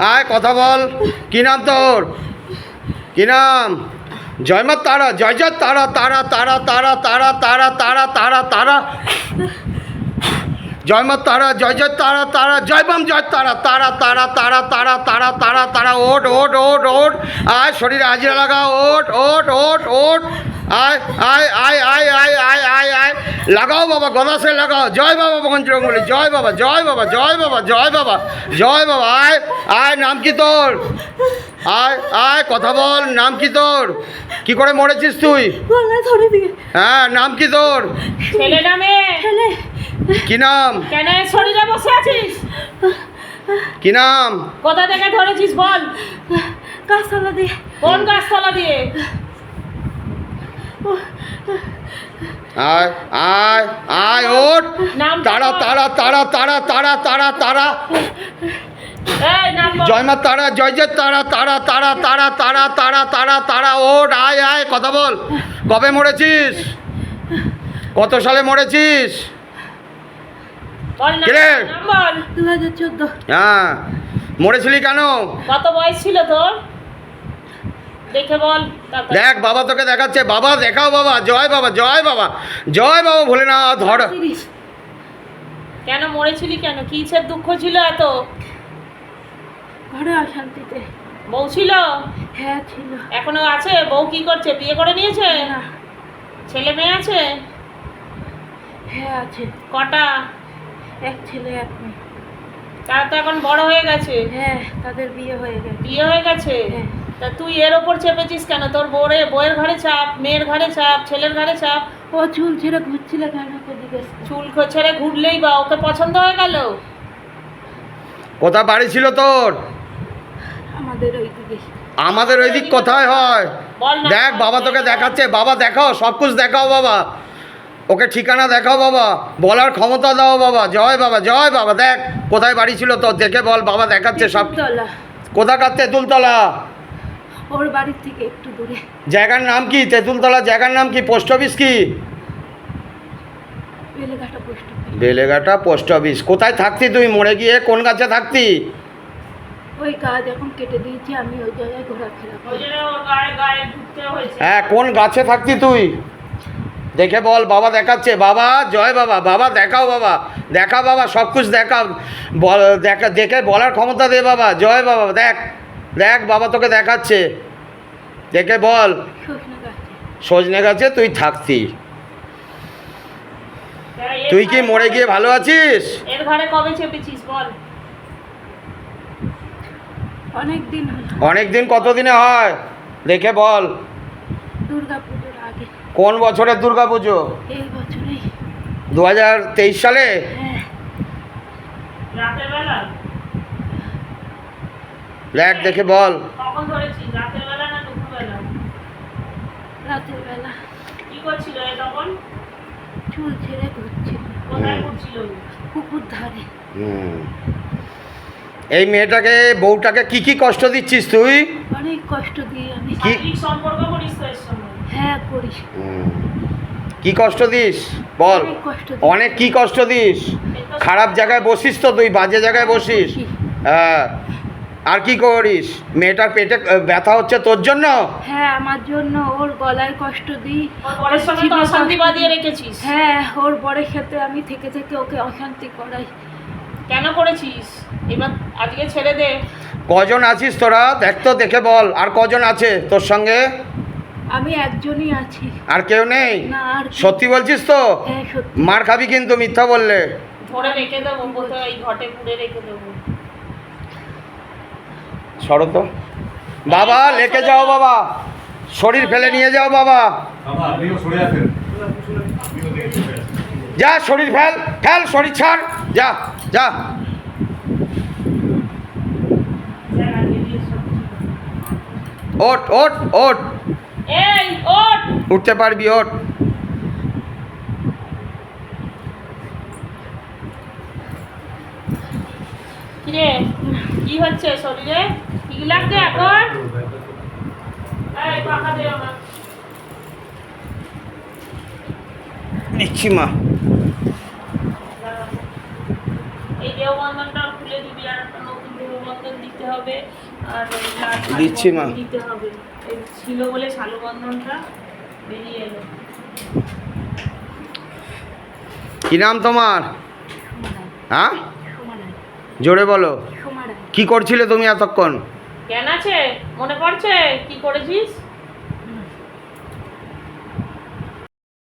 আয় কথা বল, কি নাম তোর? কি নাম? জয় মা তারা, জয় জয় তারা তারা তারা তারা তারা তারা তারা তারা তারা, জয় মা তারা, জয় জয় তারা তারা, জয় বাম জয় তারা তারা তারা তারা তারা তারা তারা তারা। ওঠ ওঠ ওঠ ওঠ, আয় শরীরে হাজিরা লাগা, ওঠ ওঠ ওঠ ওঠ, আয় আয় আয় আয় আয় আয় আয় আয়, লাগাও বাবা, গলা সে লাগাও। জয় বাবা বলি, জয় বাবা, জয় বাবা, জয় বাবা, জয় বাবা, জয় বাবা। আয় আয়, নাম কি তোর? আয় আয় কথা বল, নাম কি তোর? কি করে মরেছিস তুই? হ্যাঁ, নাম কি তোর? ছেলে নামে ছেলে। কি নাম? কেন শরীরে বসে আছিস? কি নাম? কোথা থেকে ধরেছিস বল? গাছতলা দিয়ে। কোন গাছতলা দিয়ে? আয় আয় আয়, ওঠ, নাম তারা তারা তারা তারা তারা তারা তারা, এই নাম বল। জয় মা তারা, জয় জয় তারা তারা তারা তারা তারা তারা তারা তারা। ওঠ, আয় আয় কথা বল। কবে মরেছিস? কত সালে মরেছিস? বল নাম, কে? নাম বল। 2014। হ্যাঁ, মরেছিলি কেন? কত বয়স ছিল তোর? দেখে বল তারপর। দেখ বাবা তোকে দেখাচ্ছে, বাবা দেখাও বাবা, জয় বাবা, জয় বাবা, জয় বাবা ভোলে না ধর। 30। কেন মরেছিলি কেন? কিসের দুঃখ ছিল এত? ঘরে অশান্তিতে। বউ ছিল? হ্যাঁ ছিল। এখনো আছে? বউ কি করছে? বিয়ে করে নিয়েছে? না। ছেলে মেয়ে আছে? হ্যাঁ আছে। কটা? এক ছেলে এক মেয়ে। তারা তো এখন বড় হয়ে গেছে। হ্যাঁ, তাদের বিয়ে হয়ে গেছে। বিয়ে হয়ে গেছে? হ্যাঁ। তা তুই এর ওপর চেপেছিস কেন? তোর বউয়ের ঘাড়ে চাপ, মেয়ের ঘাড়ে চাপ, ছেলের ঘাড়ে চাপ। ও চুল ছেড়ে ঘুরছিল কেন জিজ্ঞেস কর। চুল ছেড়ে ঘুরলেই বা ওকে পছন্দ হয়ে গেল? কোথা বাড়ি ছিল তোর? আমাদের ওইদিকে। আমাদের ওই দিক কোথায় হয়? বল না। দেখ বাবা তোকে দেখাচ্ছে, বাবা দেখাও, সব কিছু দেখাও বাবা, ওকে ঠিকানা দেখাও বাবা, বলার ক্ষমতা দাও বাবা, জয় বাবা, জয় বাবা। দেখ কোথায় বাড়ি ছিল তোর, দেখে বল, বাবা দেখাচ্ছে সব। তেঁতুলতলা। কোথাকার? তেঁতুলতলা। ওর বাড়ির থেকে একটু দূরে। জায়গার নাম কি? তেঁতুলতলা জায়গার নাম কি? পোস্ট অফিস কি? Beleghata post office. Beleghata post office. কোথায় থাকতি তুই মরে গিয়ে? কোন গাছে থাকতি? ওই গাছ এখন কেটে দিয়েছি, আমি ওই জায়গায় ঘোরাফেরা ওই করি। জন্য ওর গায়ে গায়ে ঢুকতে হয়েছে। হ্যাঁ, কোন গাছে থাকতি তুই? দেখে বল, বাবা দেখাচ্ছে, বাবা জয় বাবা, বাবা দেখাও বাবা, দেখা বাবা, সব কিছু দেখা, বল দেখা, দেখে বলার ক্ষমতা দে বাবা, জয় বাবা। দেখ দেখ বাবা তোকে দেখাচ্ছে, দেখে বল। সজনে গাছে। সজনে গাছে তুই থাকতি। এর তুই কি ঘাড়ে মরে গিয়ে ভালো আছিস? এর ঘাড়ে কবে চেপেছিস বল? অনেক দিন হলো। অনেক দিন? কতদিনে হয় দেখে বল। দুর্গা পুজোর আগে। কোন বছরের দুর্গা পুজো? এই বছরেই। 2023 সালে? হ্যাঁ। রাতের বেলা? দেখ দেখে বল। কখন ধরেছিস? রাতের বেলা না দুপুর বেলা? রাতের বেলা। কি করছিল এ তখন? চুল ছেড়ে ঘুরছিল। কোথায় ঘুরছিল? পুকুর ধারে। হুম। এই মেয়েটাকে, বউটাকে কি কি কষ্ট দিচ্ছিস তুই? অনেক কষ্ট দিই আমি। কি? শারীরিক সম্পর্ক করিস তো এর সঙ্গে? হ্যাঁ করি। কি কষ্ট দিস বল? অনেক কষ্ট দিই। অনেক কি কষ্ট দিস? খারাপ জায়গায় বসিস তো তুই, বাজে জায়গায় বসিস। হ্যাঁ, আর কি করিস? মেয়েটার পেটে ব্যথা হচ্ছে তোর জন্য? হ্যাঁ আমার জন্য। ওর গলায় কষ্ট দিই। ওর বরের সঙ্গে তো অশান্তি বাঁধিয়ে রেখেছিস। হ্যাঁ, ওর বরের সাথে আমি থেকে থেকে ওকে অশান্তি করাই। কেন করেছিস? এবার আজকে ছেড়ে দে। কজন আছিস তোরা? দেখ তো, দেখে বল, আর কজন আছে তোর সঙ্গে? আমি একজনই আছি। আর কেউ নেই? না আর কেউ- সত্যি বলছিস তো? হ্যাঁ সত্যি। মার খাবি কিন্তু মিথ্যা বললে। ধরে রেখে দেবো, কোথাও এই ঘটে পুড়ে রেখে দেবো। সরো তো বাবা, লেকে যাও বাবা, শরীর ফেলে নিয়ে যাও বাবা। বাবা আপনিও সরে আসেন। যা, শরীর ফেল, ফেল, শরীর ছাড়, যা যা। ওঠ ওঠ ওঠ, এই ওঠ। উঠতে পারবি? ওঠ। কিরে কি হচ্ছে শরীরে? কি লাগছে এখন? এই পাখা দে আমার। নিচ্ছি মা। এই দেহবন্ধনটা খুলে দিবি আর একটা নতুন দেহবন্ধন বন্ধন দিতে হবে আর ওই লাল দিচ্ছি মা। বন্ধন দিতে হবে। এই ছিল বলে শালু বন্ধনটা বেরিয়ে এলো। কি নাম তোমার? হ্যাঁ, সমানায় জোরে বলো। সমানায় কি করছিলে তুমি এতক্ষণ? কেন আছে মনে পড়ছে কি করেছিস?